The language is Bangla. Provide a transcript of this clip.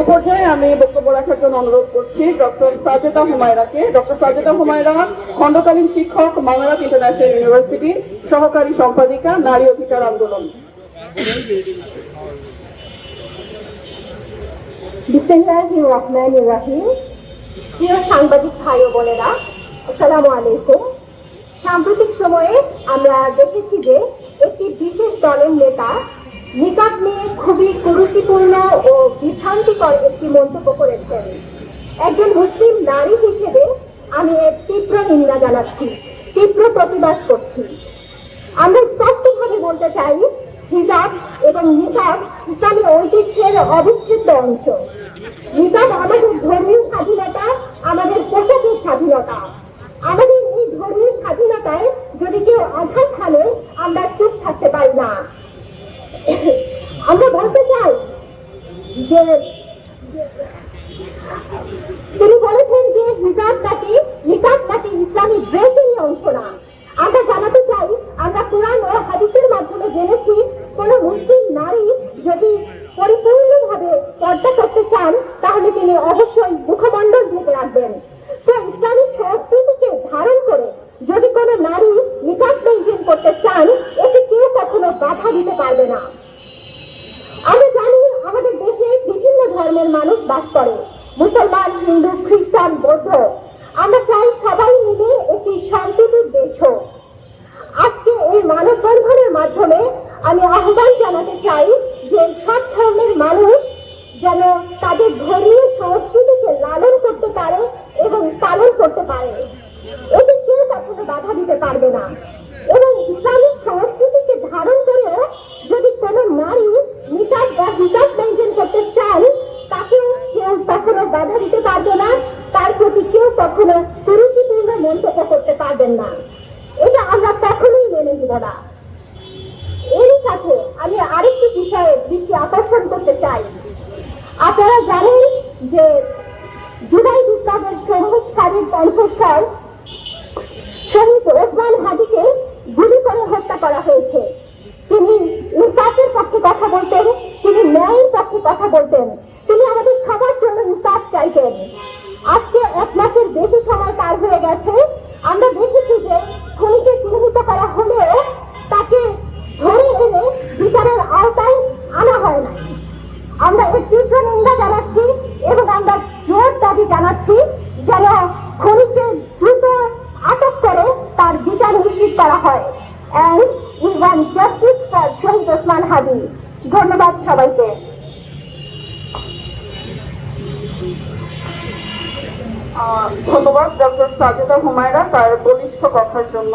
এ পর্যায়ে আমি বক্তব্য রাখার জন্য অনুরোধ করছি ডক্টর সাজেদা হুমায়রাকে। ডক্টর সাজেদা হুমায়রা খণ্ডকালীন শিক্ষক, বাংলাদেশ ইন্টারন্যাশনাল ইউনিভার্সিটি, সহকারী সম্পাদিকা, নারী অধিকার আন্দোলন। বিসমিল্লাহির রহমানির রহিম। প্রিয় সাংবাদিক ভাই ও বোনেরা, আসসালামু আলাইকুম। সাম্প্রতিক সময়ে আমরা দেখেছি যে একটি বিশেষ দলের নেতা নিকাব নিয়ে খুবই কুরুচিপূর্ণ ও বিভ্রান্তিকর একটি মন্তব্য করেছেন। একজন মুসলিম নারী হিসেবে আমি এর তীব্র নিন্দা জানাচ্ছি, তীব্র প্রতিবাদ করছি। আমরা স্পষ্টভাবে বলতে চাই, হিজাব এবং নিকাব ইসলামী ঐতিহ্যের অবিচ্ছেদ্য অংশ। নিকাব আমাদের ধর্মীয় স্বাধীনতা, আমাদের পোশাকের স্বাধীনতা। আমাদের এই ধর্মীয় স্বাধীনতায় যদি কেউ আঘাত হানে, আমরা চুপ থাকতে পারি না। আমরা বলতে চাই যে তিনি বলেছেন যে হিজাব নাকি নিকাব নাকি ইসলামী ড্রেসেরই অংশ না। আমরা জানাতে চাই, আমরা কোরআন ও হাদিসের মাধ্যমে জেনেছি কোন মুসলিম নারী যদি পরিপূর্ণভাবে পর্দা করতে চান তাহলে তিনি অবশ্যই মুখমণ্ডল ঢেকে রাখবেন। তো ইসলামী সংস্কৃতিকে ধারণ করে যদি কোনো নারী নিকাব মেইনটেইন করতে চান, এতে কেউ কখনো বাধা দিতে পারবে না। আমরা জানি আমাদের দেশে বিভিন্ন ধর্মের মানুষ বাস করে, মুসলমান, হিন্দু, খ্রিস্টান, বৌদ্ধ। আমরা চাই সবাই মিলে একটি শান্তির দেশ হোক। আজকে এই মানববন্ধনের মাধ্যমে আমি আহ্বান জানাতে চাই যে সব ধর্মের মানুষ যেন তাদের ধর্মীয় সংস্কৃতিকে লালন করতে পারে এবং পালন করতে পারে। এতে কেউ কখনো বাধা দিতে পারবে না। এবং ইসলামিক সংস্কৃতিকে ধারণ করেও যদি কোনো নারী নিকাব বা হিজাব মেইনটেইন করতে চান, তাকেও কেউ কখনো বাধা দিতে পারবে না, তার প্রতি কেউ কখনো কুরুচিপূর্ণ মন্তব্য করতে পারবেন না। এটা আমরা কখনোই মেনে নিব না। এরই সাথে আমি আরেকটি বিষয়ে দৃষ্টি আকর্ষণ করতে চাই। আপনারা জানেন যে জুলাই বিপ্লবের সংস্কারের কণ্ঠস্বর শহীদ ওসমান হাদিকে গুলি করে হত্যা করা হয়েছে। তিনি ইনসাফের পক্ষে কথা বলতেন, তিনি ন্যায়ের পক্ষে কথা বলতেন, তিনি আমাদের সবার জন্য ইনসাফ চাইতেন। আজকে 1 মাসের বেশি সময় পার হয়ে গেছে। আমরা দেখেছি যে খুনিকে চিহ্নিত করা হলেও তাকে ধরে এনে বিচারের আওতায় আনা হয় না। আমরা এর তীব্র নিন্দা জানাচ্ছি এবং আমরা জোর দাবি জানাচ্ছি যেন খুনিকে দ্রুত আটক করে তার বিচার নিশ্চিত করা হয়। And we want justice for শহীদ ওসমান হাদি। ধন্যবাদ সবাইকে। ধন্যবাদ ডক্টর সাজেদা হুমায়রা তার বলিষ্ঠ কথার জন্য।